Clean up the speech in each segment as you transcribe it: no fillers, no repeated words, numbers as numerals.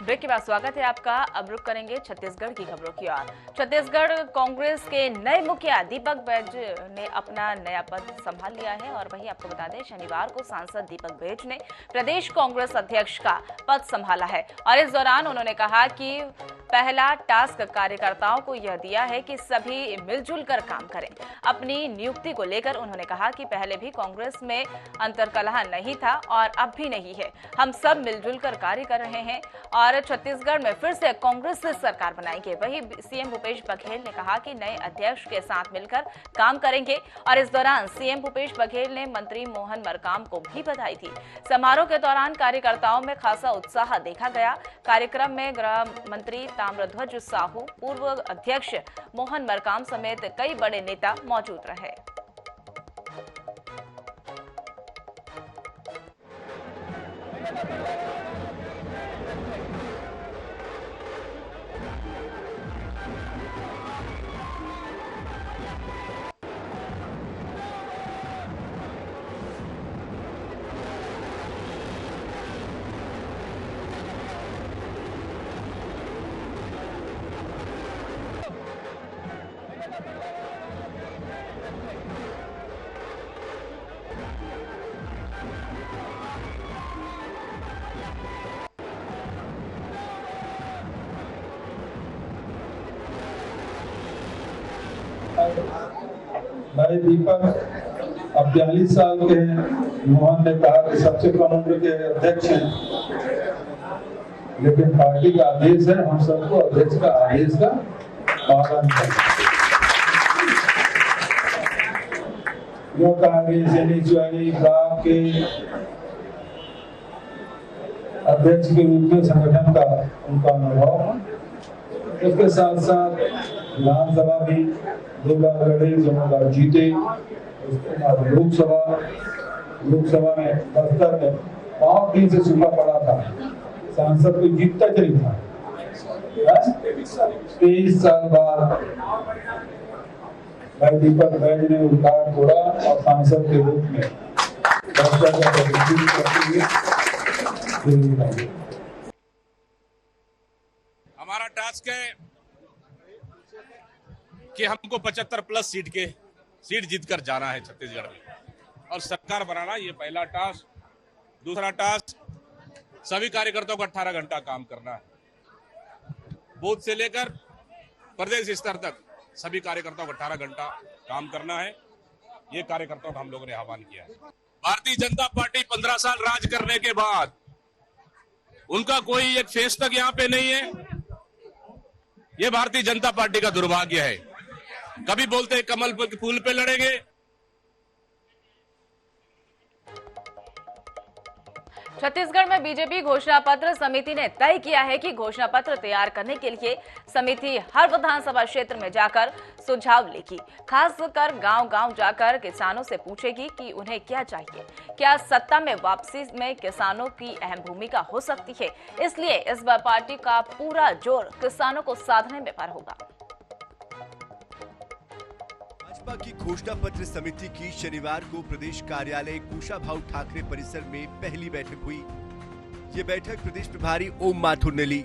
Break के बाद स्वागत है आपका। अब रुक करेंगे छत्तीसगढ़ की खबरों की ओर। छत्तीसगढ़ कांग्रेस के नए मुखिया दीपक बैज ने अपना नया पद संभाल लिया है और वहीं आपको बता दें शनिवार को सांसद दीपक बैज ने प्रदेश कांग्रेस अध्यक्ष का पद संभाला है और इस दौरान उन्होंने कहा कि पहला टास्क कार्यकर्ताओं को यह दिया है कि सभी मिलजुल कर काम करें। अपनी नियुक्ति को लेकर उन्होंने कहा कि पहले भी कांग्रेस में अंतर्कलह नहीं था और अब भी नहीं है। हम सब मिलजुल कर कार्य कर रहे हैं और छत्तीसगढ़ में फिर से कांग्रेस से सरकार बनाएंगे। वहीं सीएम भूपेश बघेल ने कहा कि नए अध्यक्ष के साथ मिलकर काम करेंगे और इस दौरान सीएम भूपेश बघेल ने मंत्री मोहन मरकाम को भी बधाई दी। समारोह के दौरान कार्यकर्ताओं में खासा उत्साह देखा गया। कार्यक्रम में गृह मंत्री ताम्रध्वज साहू, पूर्व अध्यक्ष मोहन मरकाम समेत कई बड़े नेता मौजूद रहे। भाई दीपक अब 42 साल के हैं। मोहन ने कहा कि सबसे कम उम्र के अध्यक्ष हैं, लेकिन पार्टी का आदेश है, हम सबको अध्यक्ष का आदेश का पालन करना। जो कहा कि सैनिक ब्लॉक के अध्यक्ष के रूप में संगठन का उनका अनुभव, उसके साथ साथ विधानसभा भी 2 बार लड़े, 2 बार जीते। उसके बाद लोकसभा में बस्तर में 5 दिन से सुनना पड़ा था, सांसद कोई जीतता चली था। 23 साल बाद भाई दीपक बैज ने रिकॉर्ड तोड़ा और सांसद के रूप में हमारा टास्क है कि हमको 75+ सीट जीतकर जाना है छत्तीसगढ़ में और सरकार बनाना, ये पहला टास्क। दूसरा टास्क सभी कार्यकर्ताओं को 18 घंटा काम करना है। बूथ से लेकर प्रदेश स्तर तक सभी कार्यकर्ताओं को 18 घंटा काम करना है। ये कार्यकर्ताओं का हम लोगों ने आह्वान किया है। भारतीय जनता पार्टी 15 साल राज करने के बाद उनका कोई एक फेस तक यहाँ पे नहीं है। ये भारतीय जनता पार्टी का दुर्भाग्य है। कभी बोलते हैं कमल फूल पे लड़ेंगे। छत्तीसगढ़ में बीजेपी घोषणा पत्र समिति ने तय किया है कि घोषणा पत्र तैयार करने के लिए समिति हर विधानसभा क्षेत्र में जाकर सुझाव लेगी। खासकर गांव-गांव जाकर किसानों से पूछेगी कि उन्हें क्या चाहिए। क्या सत्ता में वापसी में किसानों की अहम भूमिका हो सकती है। इसलिए इस बार पार्टी का पूरा जोर किसानों को साधने में पर होगा। भाजपा की घोषणा पत्र समिति की शनिवार को प्रदेश कार्यालय कुशाभाऊ ठाकरे परिसर में पहली बैठक हुई। ये बैठक प्रदेश प्रभारी ओम माथुर ने ली।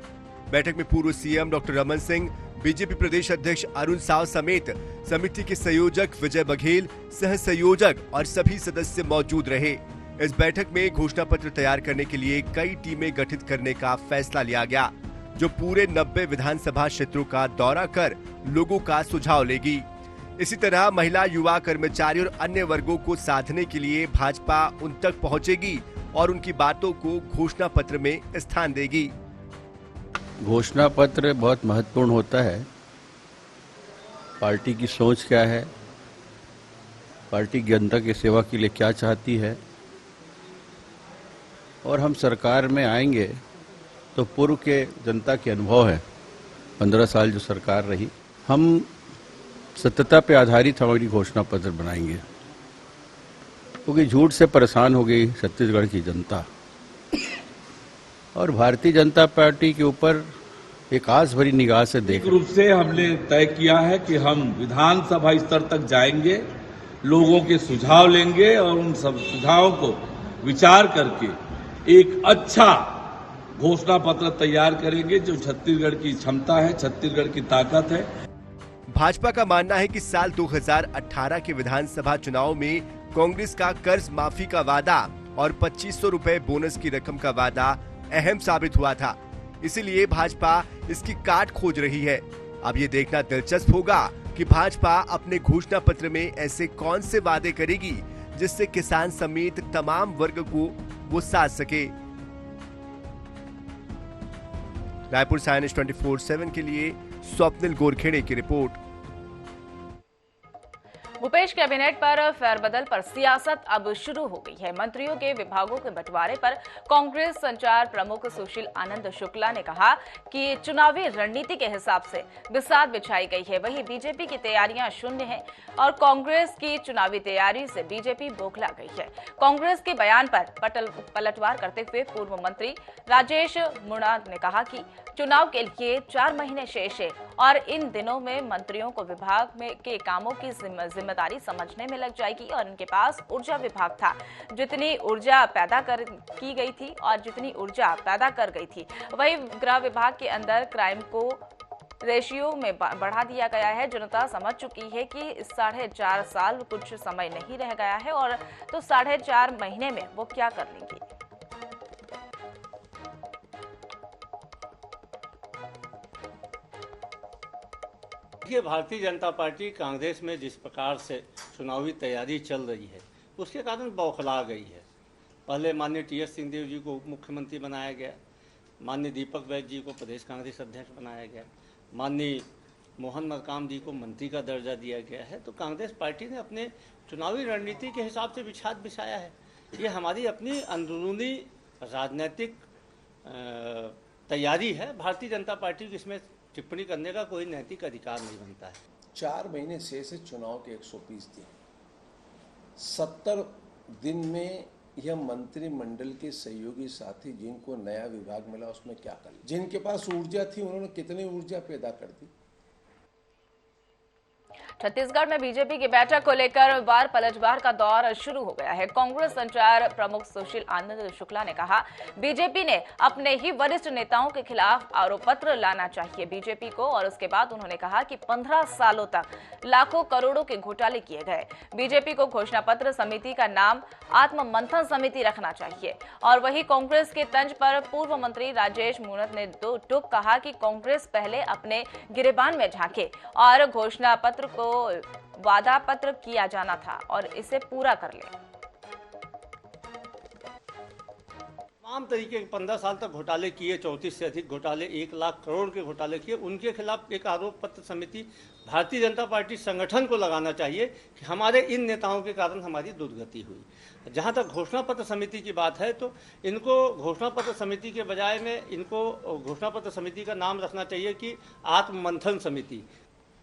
बैठक में पूर्व सीएम डॉक्टर रमन सिंह, बीजेपी प्रदेश अध्यक्ष अरुण साव समेत समिति के संयोजक विजय बघेल, सह संयोजक और सभी सदस्य मौजूद रहे। इस बैठक में घोषणा पत्र तैयार करने के लिए कई टीमें गठित करने का फैसला लिया गया, जो पूरे 90 विधानसभा क्षेत्रों का दौरा कर लोगों का सुझाव लेगी। इसी तरह महिला, युवा, कर्मचारी और अन्य वर्गों को साधने के लिए भाजपा उन तक पहुंचेगी और उनकी बातों को घोषणा पत्र में स्थान देगी। घोषणा पत्र बहुत महत्वपूर्ण होता है। पार्टी की सोच क्या है, पार्टी जनता की सेवा के लिए क्या चाहती है, और हम सरकार में आएंगे तो पूर्व के जनता के अनुभव है। 15 साल जो सरकार रही, हम सत्यता पे आधारित हमारी घोषणा पत्र बनाएंगे, क्योंकि झूठ से परेशान हो गई छत्तीसगढ़ की जनता और भारतीय जनता पार्टी के ऊपर एक आस भरी निगाह से देख रूप से हमने तय किया है कि हम विधानसभा स्तर तक जाएंगे, लोगों के सुझाव लेंगे और उन सब सुझावों को विचार करके एक अच्छा घोषणा पत्र तैयार करेंगे जो छत्तीसगढ़ की क्षमता है, छत्तीसगढ़ की ताकत है। भाजपा का मानना है कि साल 2018 के विधानसभा चुनाव में कांग्रेस का कर्ज माफी का वादा और 2500 रुपए बोनस की रकम का वादा अहम साबित हुआ था। इसीलिए भाजपा इसकी काट खोज रही है। अब ये देखना दिलचस्प होगा कि भाजपा अपने घोषणा पत्र में ऐसे कौन से वादे करेगी जिससे किसान समेत तमाम वर्ग को वो साथ सके। रायपुर से INS 24/7 के लिए स्वप्निल गोरखेड़े की रिपोर्ट। भूपेश कैबिनेट पर फेरबदल पर सियासत अब शुरू हो गई है। मंत्रियों के विभागों के बंटवारे पर कांग्रेस संचार प्रमुख सुशील आनंद शुक्ला ने कहा कि चुनावी रणनीति के हिसाब से बिसात बिछाई गई है। वहीं बीजेपी की तैयारियां शून्य हैं और कांग्रेस की चुनावी तैयारी से बीजेपी बौखला गई है। कांग्रेस के बयान पर पलटवार करते हुए पूर्व मंत्री राजेश मुणा ने कहा कि चुनाव के लिए 4 महीने शेष है और इन दिनों में मंत्रियों को विभाग में के कामों की जिम्मेदारी समझने में लग जाएगी और इनके पास ऊर्जा विभाग था। जितनी ऊर्जा पैदा कर गई थी वही गृह विभाग के अंदर क्राइम को रेशियो में बढ़ा दिया गया है। जनता समझ चुकी है कि 4.5 साल कुछ समय नहीं रह गया है और तो 4.5 महीने में वो क्या कर लेंगे। देखिए, भारतीय जनता पार्टी कांग्रेस में जिस प्रकार से चुनावी तैयारी चल रही है उसके कारण बौखला गई है। पहले माननीय TS सिंहदेव जी को उप मुख्यमंत्री बनाया गया, माननीय दीपक वैद्य जी को प्रदेश कांग्रेस अध्यक्ष बनाया गया, माननीय मोहन मरकाम जी को मंत्री का दर्जा दिया गया है। तो कांग्रेस पार्टी ने अपने चुनावी रणनीति के हिसाब से बिछात बिछाया है। ये हमारी अपनी अंदरूनी राजनीतिक तैयारी है। भारतीय जनता पार्टी की इसमें टिप्पणी करने का कोई नैतिक अधिकार नहीं बनता है। 4 महीने शेष है चुनाव के 120 दिन। 70 दिन में यह मंत्रिमंडल के सहयोगी साथी जिनको नया विभाग मिला उसमें क्या कर, जिनके पास ऊर्जा थी उन्होंने कितनी ऊर्जा पैदा कर दी। छत्तीसगढ़ में बीजेपी की बैठक को लेकर वार पलटवार का दौर शुरू हो गया है। कांग्रेस संचार प्रमुख सुशील आनंद शुक्ला ने कहा, बीजेपी ने अपने ही वरिष्ठ नेताओं के खिलाफ आरोप पत्र लाना चाहिए बीजेपी को। और उसके बाद उन्होंने कहा कि 15 सालों तक लाखों करोड़ों के घोटाले किए गए। बीजेपी को घोषणा पत्र समिति का नाम आत्म मंथन समिति रखना चाहिए। और वही कांग्रेस के तंज पर पूर्व मंत्री राजेश मूणत ने टुक कहा कि कांग्रेस पहले अपने गिरेबान में झांके और घोषणा पत्र को वादा पत्र किया जाना था और इसे पूरा कर ले। तमाम तरीके के 15 साल तक घोटाले किए, 34 से अधिक घोटाले, 1 लाख करोड़ के घोटाले किए, उनके खिलाफ एक आरोप पत्र समिति भारतीय जनता पार्टी संगठन को लगाना चाहिए कि हमारे इन नेताओं के कारण हमारी दुर्गति हुई। जहां तक घोषणा पत्र समिति की बात है तो इनको घोषणा पत्र समिति के बजाय में इनको घोषणा पत्र समिति का नाम रखना चाहिए कि आत्म मंथन समिति।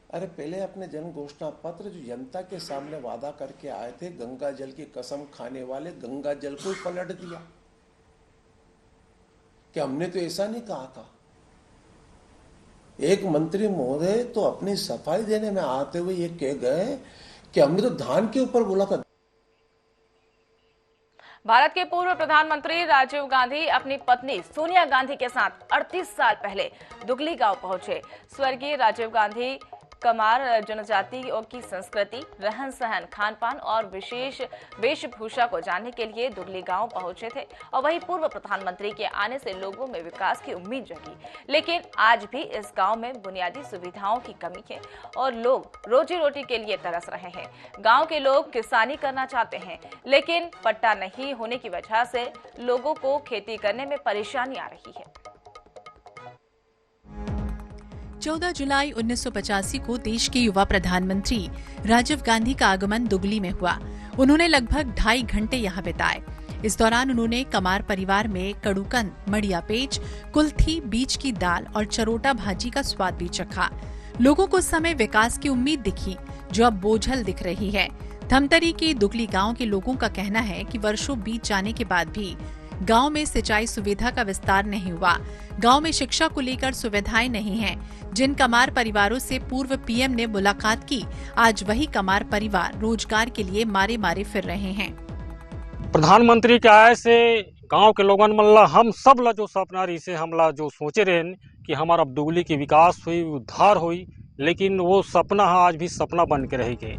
अरे पहले अपने जन घोषणा पत्र जो जनता के सामने वादा करके आए थे, गंगा जल की कसम खाने वाले गंगा जल को ही पलट दिया कि हमने तो ऐसा नहीं कहा था। एक मंत्री महोदय तो अपनी सफाई देने में आते हुए ये कह गए कि हमने तो धान के ऊपर बोला था। भारत के पूर्व प्रधानमंत्री राजीव गांधी अपनी पत्नी सोनिया गांधी के साथ 38 साल पहले दुगली गांव पहुंचे। स्वर्गीय राजीव गांधी कमार जनजातियों की संस्कृति, रहन सहन, खान पान और विशेष वेशभूषा को जानने के लिए दुगली गांव पहुंचे थे। और वहीं पूर्व प्रधानमंत्री के आने से लोगों में विकास की उम्मीद जगी। लेकिन आज भी इस गांव में बुनियादी सुविधाओं की कमी है और लोग रोजी रोटी के लिए तरस रहे हैं। गांव के लोग किसानी करना चाहते हैं लेकिन पट्टा नहीं होने की वजह से लोगों को खेती करने में परेशानी आ रही है। 14 जुलाई 1985 को देश के युवा प्रधानमंत्री राजीव गांधी का आगमन दुगली में हुआ। उन्होंने लगभग 2.5 घंटे यहाँ बिताए। इस दौरान उन्होंने कमार परिवार में कड़ूकंद, मड़िया पेच, कुल्थी, बीज की दाल और चरोटा भाजी का स्वाद भी चखा। लोगों को उस समय विकास की उम्मीद दिखी जो अब बोझल दिख रही है। धमतरी के दुगली गांव के लोगों का कहना है कि वर्षों बीत जाने के बाद भी गांव में सिंचाई सुविधा का विस्तार नहीं हुआ। गांव में शिक्षा को लेकर सुविधाएं नहीं हैं। जिन कमार परिवारों से पूर्व पीएम ने मुलाकात की, आज वही कमार परिवार रोजगार के लिए मारे मारे फिर रहे हैं। प्रधानमंत्री के आय से गांव के लोगन मल्ला हम सब ला जो सपना रही से हमला जो सोचे रहे कि हमारा अब दुगली की विकास हुई, उद्धार हुई, लेकिन वो सपना आज भी सपना बन के रह गए।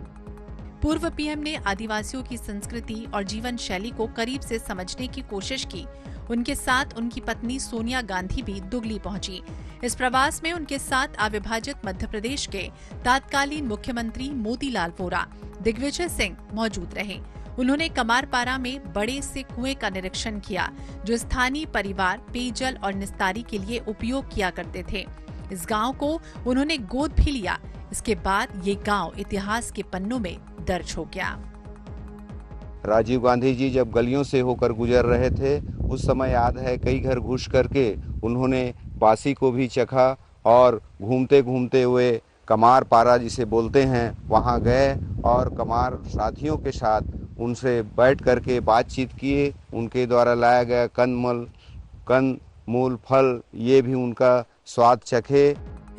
पूर्व पीएम ने आदिवासियों की संस्कृति और जीवन शैली को करीब से समझने की कोशिश की। उनके साथ उनकी पत्नी सोनिया गांधी भी दुगली पहुंची। इस प्रवास में उनके साथ अविभाजित मध्य प्रदेश के तत्कालीन मुख्यमंत्री मोतीलाल वोरा, दिग्विजय सिंह मौजूद रहे। उन्होंने कमारपारा में बड़े से कुएं का निरीक्षण किया, जो स्थानीय परिवार पेयजल और निस्तारी के लिए उपयोग किया करते थे। इस गांव को उन्होंने गोद भी लिया। इसके बाद ये गांव इतिहास के पन्नों में दर्ज हो गया। राजीव गांधी जी जब गलियों से होकर गुजर रहे थे, उस समय याद है कई घर घुस करके उन्होंने बासी को भी चखा और घूमते घूमते हुए कमारपारा जिसे बोलते हैं वहां गए और कमार साथियों के साथ उनसे बैठ करके बातचीत किए। उनके द्वारा लाया गया कंद मूल फल ये भी उनका स्वाद चखे।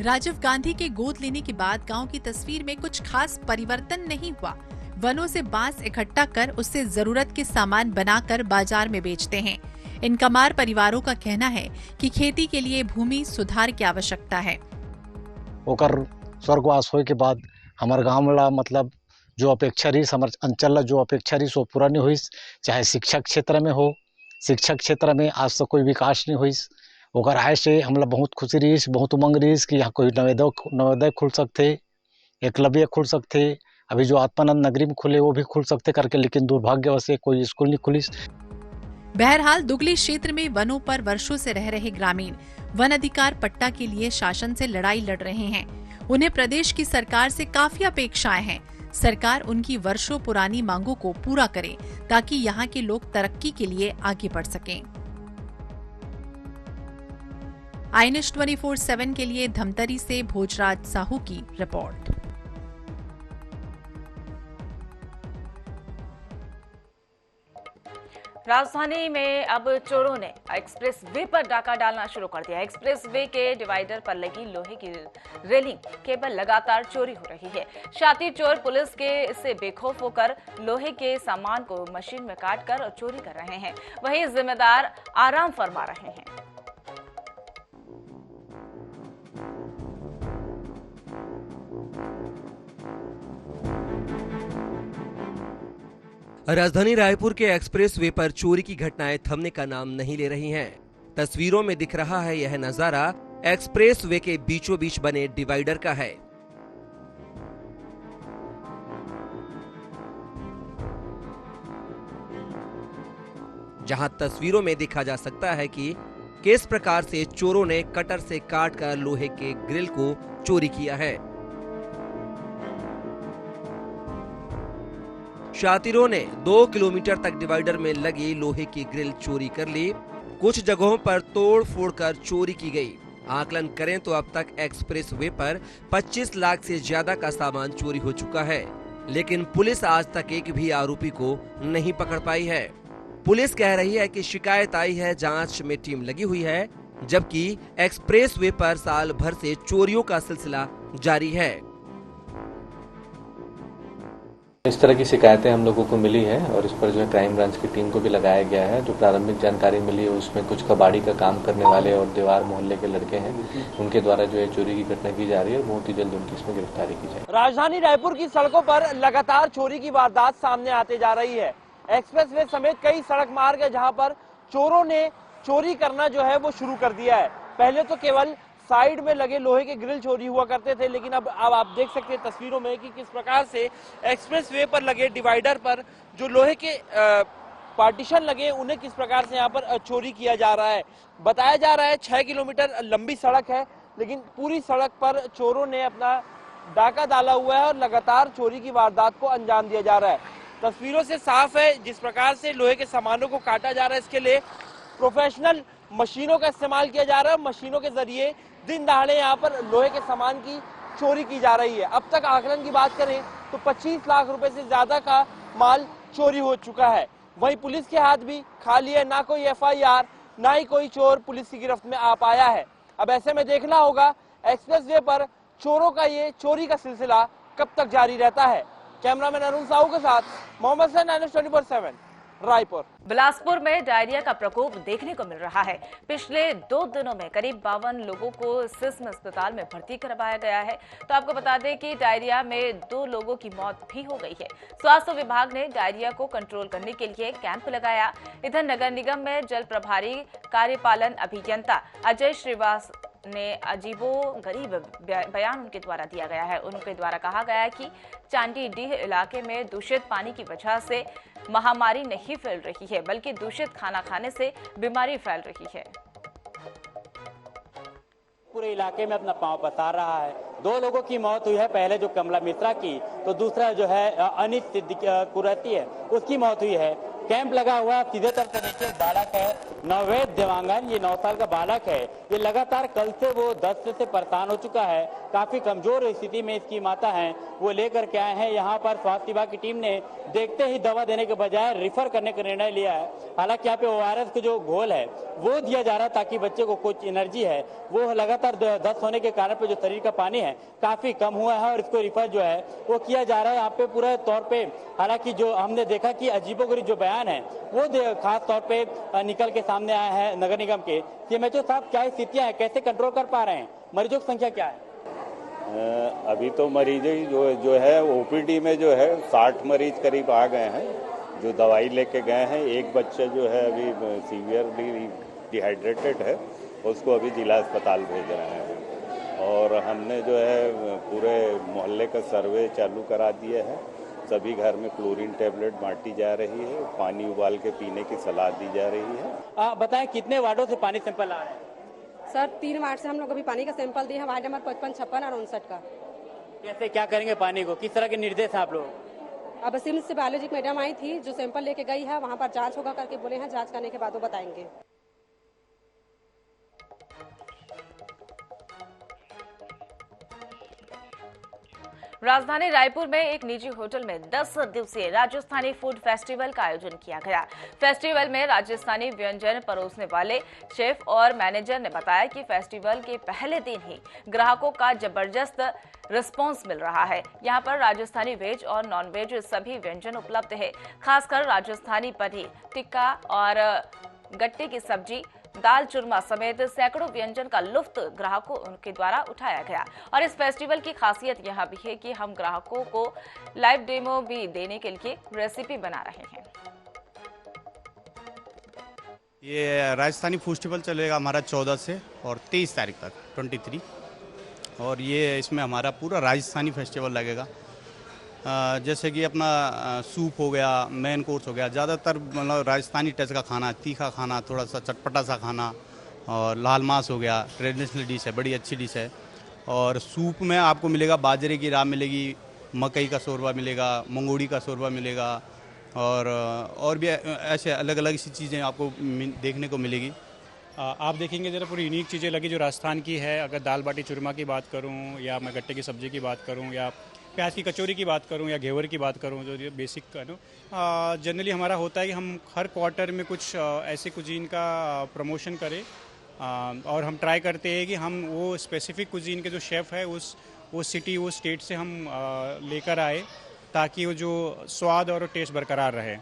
राजीव गांधी के गोद लेने के बाद गांव की तस्वीर में कुछ खास परिवर्तन नहीं हुआ। वनों से बांस इकट्ठा कर उससे जरूरत के सामान बनाकर बाजार में बेचते हैं। इन कमार परिवारों का कहना है कि खेती के लिए भूमि सुधार की आवश्यकता है। ओकर स्वर्गवास होए के बाद हमारे गांव वाला मतलब जो अपेक्षा रही हमारे अंचल जो अपेक्षा रही सो पूरा नहीं हुई। चाहे शिक्षा क्षेत्र में हो, शिक्षा क्षेत्र में आज तक कोई विकास नहीं हुई। ओकर आय से हमला बहुत खुशी रही, बहुत उमंग रही कि यहाँ कोई नवोदय खुल सकते, एकलव्य खुल सकते, अभी जो आत्मानंद नगरी में खुले वो भी खुल सकते करके, लेकिन दुर्भाग्यवश कोई स्कूल नहीं खुली। बहरहाल दुगली क्षेत्र में वनों पर वर्षों से रह रहे ग्रामीण वन अधिकार पट्टा के लिए शासन से लड़ाई लड़ रहे हैं। उन्हें प्रदेश की सरकार से काफी अपेक्षाएं हैं। सरकार उनकी वर्षों पुरानी मांगों को पूरा करे ताकि यहाँ के लोग तरक्की के लिए आगे बढ़ सकें। आईएनएस 24/7 के लिए धमतरी से भोजराज साहू की रिपोर्ट। राजधानी में अब चोरों ने एक्सप्रेस वे पर डाका डालना शुरू कर दिया। एक्सप्रेस वे के डिवाइडर पर लगी लोहे की रेलिंग केबल लगातार चोरी हो रही है। शातिर चोर पुलिस के से बेखौफ होकर लोहे के सामान को मशीन में काटकर चोरी कर रहे हैं। वहीं जिम्मेदार आराम फरमा रहे हैं। राजधानी रायपुर के एक्सप्रेस वे पर चोरी की घटनाएं थमने का नाम नहीं ले रही हैं। तस्वीरों में दिख रहा है यह नजारा एक्सप्रेस वे के बीचों बीच बने डिवाइडर का है। जहां तस्वीरों में देखा जा सकता है कि किस प्रकार से चोरों ने कटर से काटकर लोहे के ग्रिल को चोरी किया है। शातिरों ने 2 किलोमीटर तक डिवाइडर में लगी लोहे की ग्रिल चोरी कर ली। कुछ जगहों पर तोड़ फोड़ कर चोरी की गई। आकलन करें तो अब तक एक्सप्रेस वे पर 25 लाख से ज्यादा का सामान चोरी हो चुका है, लेकिन पुलिस आज तक एक भी आरोपी को नहीं पकड़ पाई है। पुलिस कह रही है कि शिकायत आई है, जांच में टीम लगी हुई है, जबकि एक्सप्रेस वे पर साल भर से चोरियों का सिलसिला जारी है। इस तरह की शिकायतें हम लोगों को मिली है और इस पर जो है क्राइम ब्रांच की टीम को भी लगाया गया है। जो प्रारंभिक जानकारी मिली है उसमें कुछ कबाड़ी का काम करने वाले और दीवार मोहल्ले के लड़के हैं, उनके द्वारा जो है चोरी की घटना की जा रही है और बहुत ही जल्द उनकी इसमें गिरफ्तारी की जाए। राजधानी रायपुर की सड़कों पर लगातार चोरी की वारदात सामने आते जा रही है। एक्सप्रेस वे समेत कई सड़क मार्ग है जहाँ पर चोरों ने चोरी करना जो है वो शुरू कर दिया है। पहले तो केवल साइड में लगे लोहे के ग्रिल चोरी हुआ करते थे, लेकिन अब आप देख सकते हैं तस्वीरों में कि किस प्रकार से एक्सप्रेस वे पर लगे डिवाइडर पर जो लोहे के पार्टीशन लगे उन्हें किस प्रकार से यहाँ पर चोरी किया जा रहा है। बताया जा रहा है 6 किलोमीटर लंबी सड़क है, लेकिन पूरी सड़क पर चोरों ने अपना डाका डाला हुआ है और लगातार चोरी की वारदात को अंजाम दिया जा रहा है। तस्वीरों से साफ है जिस प्रकार से लोहे के सामानों को काटा जा रहा है, इसके लिए प्रोफेशनल मशीनों का इस्तेमाल किया जा रहा है। मशीनों के जरिए दिन दहाड़े यहाँ पर लोहे के सामान की चोरी की जा रही है। अब तक आकलन की बात करें तो 25 लाख रुपए से ज्यादा का माल चोरी हो चुका है। वहीं पुलिस के हाथ भी खाली है, ना कोई FIR ना ही कोई चोर पुलिस की गिरफ्त में आ पाया है। अब ऐसे में देखना होगा एक्सप्रेस वे पर चोरों का ये चोरी का सिलसिला कब तक जारी रहता है। कैमरामैन अरुण साहू के साथ मोहम्मद सैन, INS 24/7 रायपुर। बिलासपुर में डायरिया का प्रकोप देखने को मिल रहा है। पिछले 2 दिनों में करीब 52 लोगों को सिस्म अस्पताल में भर्ती करवाया गया है। तो आपको बता दें कि डायरिया में 2 लोगों की मौत भी हो गई है। स्वास्थ्य विभाग ने डायरिया को कंट्रोल करने के लिए कैंप लगाया। इधर नगर निगम में जल प्रभारी कार्यपालन अभियंता अजय श्रीवास ने अजीबो गरीब बयान उनके द्वारा दिया गया है। उनके द्वारा कहा गया है कि चांडीडीह इलाके में दूषित पानी की वजह से महामारी नहीं फैल रही है, बल्कि दूषित खाना खाने से बीमारी फैल रही है। पूरे इलाके में अपना पांव पसार रहा है। 2 लोगों की मौत हुई है, पहले जो कमला मिश्रा की, तो दूसरा जो है अनित कुरैती है, उसकी मौत हुई है। कैंप लगा हुआ सीधे तौर पर नीचे बालक है नववेद देवांगन, ये 9 साल का बालक है। ये लगातार कल से वो दस्त से परेशान हो चुका है। काफी कमजोर स्थिति में इसकी माता है, वो लेकर के आए हैं यहाँ पर। स्वास्थ्य विभाग की टीम ने देखते ही दवा देने के बजाय रिफर करने का निर्णय लिया है। हालांकि यहाँ पे ORS का जो घोल है वो दिया जा रहा है ताकि बच्चे को कुछ एनर्जी है वो लगातार दस्त होने के कारण पे जो शरीर का पानी है काफी कम हुआ है और इसको रिफर जो है वो किया जा रहा है यहाँ पे पूरे तौर पे। हालांकि जो हमने देखा कि अजीबोगरीब जो बयान है वो खास तौर पे निकल के सामने आया है नगर निगम के। CMHO साहब, क्या स्थितियां हैं, कैसे कंट्रोल कर पा रहे हैं, मरीजों की संख्या क्या है? अभी तो मरीज जो है OPD में जो है 60 मरीज करीब आ गए हैं जो दवाई लेके गए हैं। एक बच्चा जो है अभी सीवियरली डिहाइड्रेटेड है, उसको अभी जिला अस्पताल भेज रहे हैं। और हमने जो है पूरे मोहल्ले का सर्वे चालू करा दिया है। सभी घर में क्लोरीन टेबलेट बांटी जा रही है, पानी उबाल के पीने की सलाह दी जा रही है। बताएं कितने वार्डों से पानी सैंपल आ रहे हैं? सर 3 वार्ड से हम लोग अभी पानी का सैंपल दिए हैं, वार्ड नंबर 55, 56 और 59 का। कैसे क्या करेंगे पानी को, किस तरह के निर्देश है आप लोग? अब सिम्स से बायोलॉजी मैडम आई थी जो सैंपल लेके गई है, वहाँ पर जांच होगा करके बोले हैं। जांच करने के बाद वो बताएंगे। राजधानी रायपुर में एक निजी होटल में 10 दिवसीय राजस्थानी फूड फेस्टिवल का आयोजन किया गया। फेस्टिवल में राजस्थानी व्यंजन परोसने वाले शेफ और मैनेजर ने बताया कि फेस्टिवल के पहले दिन ही ग्राहकों का जबरदस्त रिस्पांस मिल रहा है। यहां पर राजस्थानी वेज और नॉन वेज सभी व्यंजन उपलब्ध है। खासकर राजस्थानी पनीर टिक्का और गट्टे की सब्जी, दाल चूरमा समेत सैकड़ों व्यंजन का लुत्फ ग्राहकों उनके द्वारा उठाया गया। और इस फेस्टिवल की खासियत यह भी है कि हम ग्राहकों को लाइव डेमो भी देने के लिए रेसिपी बना रहे हैं। ये राजस्थानी फेस्टिवल चलेगा हमारा 14 से और 23 तारीख तक 23, और ये इसमें हमारा पूरा राजस्थानी फेस्टिवल लगेगा। जैसे कि अपना सूप हो गया, मेन कोर्स हो गया, ज़्यादातर मतलब राजस्थानी टच का खाना, तीखा खाना, थोड़ा सा चटपटा सा खाना, और लाल मांस हो गया, ट्रेडिशनल डिश है, बड़ी अच्छी डिश है। और सूप में आपको मिलेगा बाजरे की राब मिलेगी, मकई का शोरबा मिलेगा, मंगोड़ी का शोरबा मिलेगा, और भी ऐसे अलग अलग सी चीज़ें आपको देखने को मिलेगी। आप देखेंगे ज़रा पूरी यूनिक चीज़ें लगी जो राजस्थान की है। अगर दाल बाटी चूरमा की बात करूं, या मैं गट्टे की सब्ज़ी की बात करूं, या प्याज की कचौरी की बात करूं, या घेवर की बात करूं, जो बेसिक जनरली हमारा होता है कि हम हर क्वार्टर में कुछ ऐसे कुजीन का प्रमोशन करें, और हम ट्राई करते हैं कि हम वो स्पेसिफिक कुजीन के जो शेफ़ है वो सिटी, वो स्टेट से हम लेकर आए, ताकि वो जो स्वाद और टेस्ट बरकरार रहे।